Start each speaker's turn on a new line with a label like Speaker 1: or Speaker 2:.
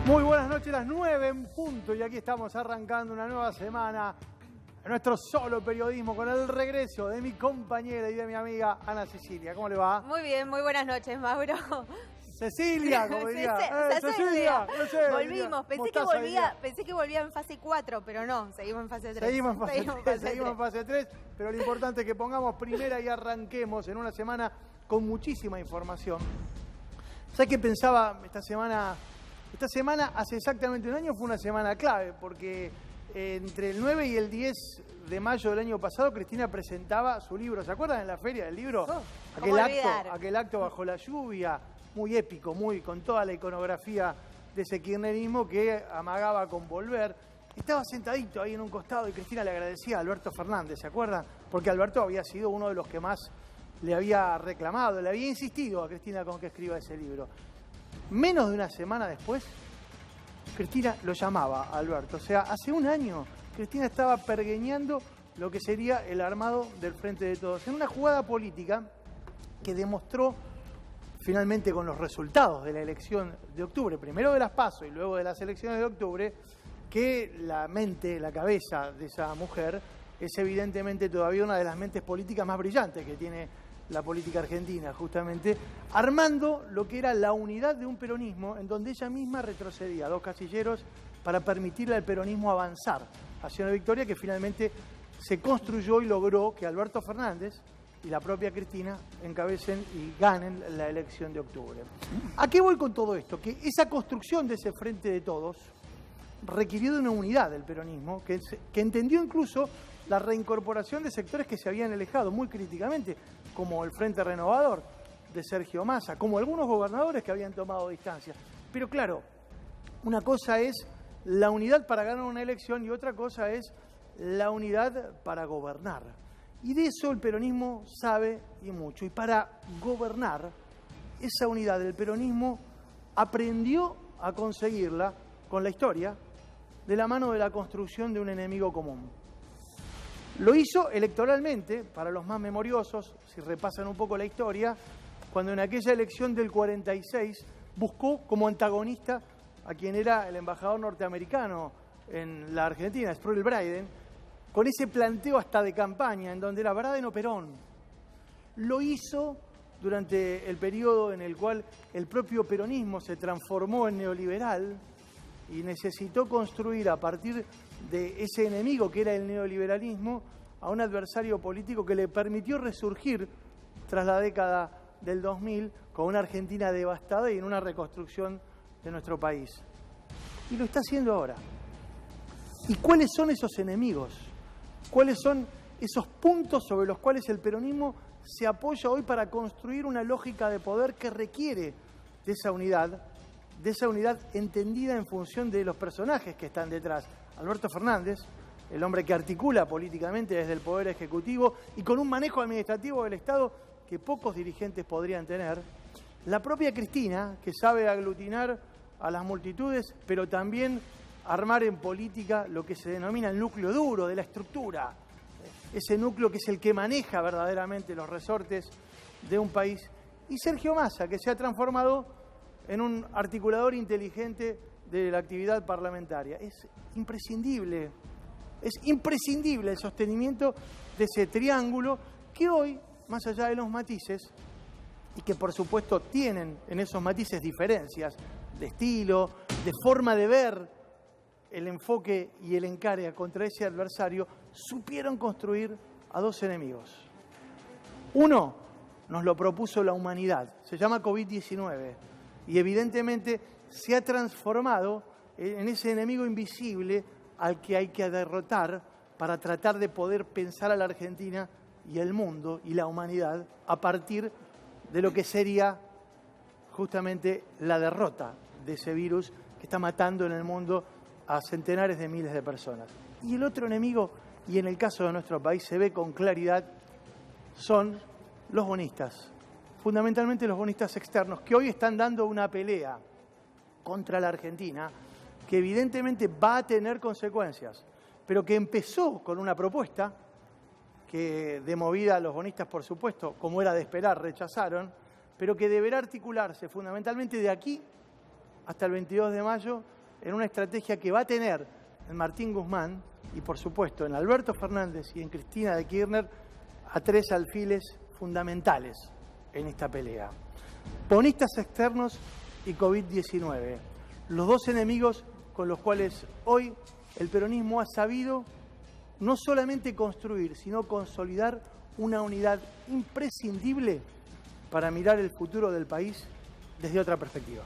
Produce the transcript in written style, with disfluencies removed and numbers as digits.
Speaker 1: Muy buenas noches, las 9 en punto, y aquí estamos arrancando una nueva semana en nuestro solo periodismo con el regreso de mi compañera y de mi amiga Ana Cecilia. ¿Cómo le va?
Speaker 2: Muy bien, muy buenas noches, Mauro.
Speaker 1: Cecilia, como diría.
Speaker 2: Cecilia,
Speaker 1: no sé,
Speaker 2: volvimos. Pensé que volvía en fase 4, pero no, seguimos en fase 3.
Speaker 1: Seguimos en fase 3, pero lo importante es que pongamos primera y arranquemos en una semana con muchísima información. ¿Sabes qué pensaba esta semana? Esta semana, hace exactamente un año, fue una semana clave, porque entre el 9 y el 10 de mayo del año pasado, Cristina presentaba su libro. ¿Se acuerdan en la feria del libro? Aquel acto bajo la lluvia, muy épico, con toda la iconografía de ese kirchnerismo que amagaba con volver. Estaba sentadito ahí en un costado y Cristina le agradecía a Alberto Fernández, ¿se acuerdan? Porque Alberto había sido uno de los que más le había reclamado, le había insistido a Cristina con que escriba ese libro. Menos de una semana después, Cristina lo llamaba a Alberto. O sea, hace un año Cristina estaba pergeñando lo que sería el armado del Frente de Todos, en una jugada política que demostró finalmente con los resultados de la elección de octubre, primero de las PASO y luego de las elecciones de octubre, que la mente, la cabeza de esa mujer es evidentemente todavía una de las mentes políticas más brillantes que tiene la política argentina, justamente, armando lo que era la unidad de un peronismo en donde ella misma retrocedía 2 casilleros para permitirle al peronismo avanzar hacia una victoria que finalmente se construyó y logró que Alberto Fernández y la propia Cristina encabecen y ganen la elección de octubre. ¿A qué voy con todo esto? Que esa construcción de ese Frente de Todos requirió de una unidad del peronismo que entendió incluso la reincorporación de sectores que se habían alejado muy críticamente, como el Frente Renovador de Sergio Massa, como algunos gobernadores que habían tomado distancia. Pero claro, una cosa es la unidad para ganar una elección y otra cosa es la unidad para gobernar. Y de eso el peronismo sabe y mucho. Y para gobernar, esa unidad del peronismo aprendió a conseguirla con la historia de la mano de la construcción de un enemigo común. Lo hizo electoralmente, para los más memoriosos, si repasan un poco la historia, cuando en aquella elección del 46 buscó como antagonista a quien era el embajador norteamericano en la Argentina, Sproul Braden, con ese planteo hasta de campaña, en donde era Braden o Perón. Lo hizo durante el periodo en el cual el propio peronismo se transformó en neoliberal y necesitó construir a partir de ese enemigo que era el neoliberalismo a un adversario político que le permitió resurgir tras la década del 2000 con una Argentina devastada y en una reconstrucción de nuestro país. Y lo está haciendo ahora. ¿Y cuáles son esos enemigos? ¿Cuáles son esos puntos sobre los cuales el peronismo se apoya hoy para construir una lógica de poder que requiere de esa unidad entendida en función de los personajes que están detrás? Alberto Fernández, el hombre que articula políticamente desde el Poder Ejecutivo y con un manejo administrativo del Estado que pocos dirigentes podrían tener. La propia Cristina, que sabe aglutinar a las multitudes, pero también armar en política lo que se denomina el núcleo duro de la estructura. Ese núcleo que es el que maneja verdaderamente los resortes de un país. Y Sergio Massa, que se ha transformado en un articulador inteligente de la actividad parlamentaria. Es imprescindible el sostenimiento de ese triángulo que hoy, más allá de los matices, y que por supuesto tienen en esos matices diferencias de estilo, de forma de ver el enfoque y el encare contra ese adversario, supieron construir a 2 enemigos. Uno nos lo propuso la humanidad, se llama COVID-19. Y evidentemente se ha transformado en ese enemigo invisible al que hay que derrotar para tratar de poder pensar a la Argentina y el mundo y la humanidad a partir de lo que sería justamente la derrota de ese virus que está matando en el mundo a centenares de miles de personas. Y el otro enemigo, y en el caso de nuestro país se ve con claridad, son los bonistas. Fundamentalmente los bonistas externos, que hoy están dando una pelea contra la Argentina, que evidentemente va a tener consecuencias, pero que empezó con una propuesta que, de movida, los bonistas, por supuesto, como era de esperar, rechazaron, pero que deberá articularse fundamentalmente de aquí hasta el 22 de mayo en una estrategia que va a tener en Martín Guzmán y, por supuesto, en Alberto Fernández y en Cristina de Kirchner, a 3 alfiles fundamentales en esta pelea. Bonistas externos y COVID-19, los 2 enemigos con los cuales hoy el peronismo ha sabido no solamente construir, sino consolidar una unidad imprescindible para mirar el futuro del país desde otra perspectiva.